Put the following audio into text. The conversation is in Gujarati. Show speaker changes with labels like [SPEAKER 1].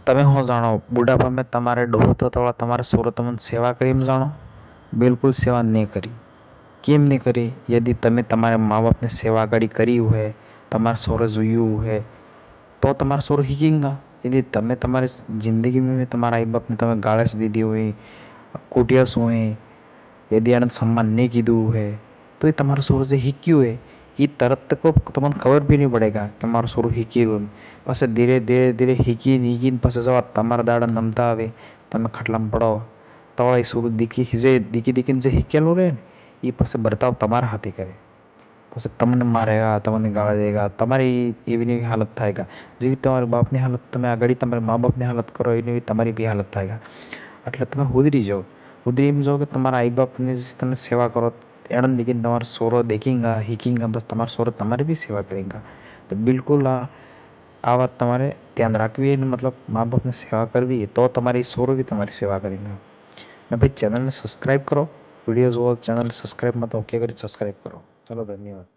[SPEAKER 1] તમે હું જાણો બુઢાપામાં તમારે ડોહો થતા તમારે સોરો તમને સેવા કરી એમ જાણો? બિલકુલ સેવા નહીં કરી. કેમ નહીં કરી? યદि તમે તમારા મા બાપને સેવા કરી હોય, તમારા સોરે જોયું હોય તો તમારા સોરો શીખેંગા. यदि તમે તમારી જિંદગીમાં તમારા આઈ બાપને તમે ગાળસ દીધી હોય, કુટિયાસ હોય, यदि આને સન્માન નહીં કીધું હોય તો એ તમારો સોરો જે શીખ્યું હોય એ તરત તમને ખબર બી નહીં પડેગા કે મારો સોરો શીખી ગયું. પછી ધીરે ધીરે ધીરે શીખીને પછી જવા તમારા દાડા નમતા આવે તમે ખટલામાં પડો તો એ સોરો દીકીને જે શીખેલું રહે ને એ પછી બર્તાવ તમારા હાથે કરે. પછી તમને મારેગા, તમને ગાળા દેગા, તમારી એવી હાલત થાયગા. જેવી તમારા બાપની હાલત તમે આગળ તમારા મા બાપની હાલત કરો એવી તમારી બી હાલત થાયગા. એટલે તમે સુધરી જાઓ. સુધરી એમ જાઓ કે તમારા આઈ બાપની તમે સેવા કરો એને દેખીને તમારો સોરો દેખેંગા, શીખેંગા, બસ તમારો સોરો તમારી બી સેવા કરેંગા. તો બિલકુલ આ વાત તમારે ધ્યાન રાખવી અને મતલબ મા બાપની સેવા કરવી તો તમારી સોરો બી તમારી સેવા કરેંગા. ને ભાઈ ચેનલને સબસ્ક્રાઈબ કરો. વિડીયો જુઓ ચેનલ સબસ્ક્રાઈબમાં તો ઓકે કરી સબસ્ક્રાઈબ કરો. ચલો ધન્યવાદ.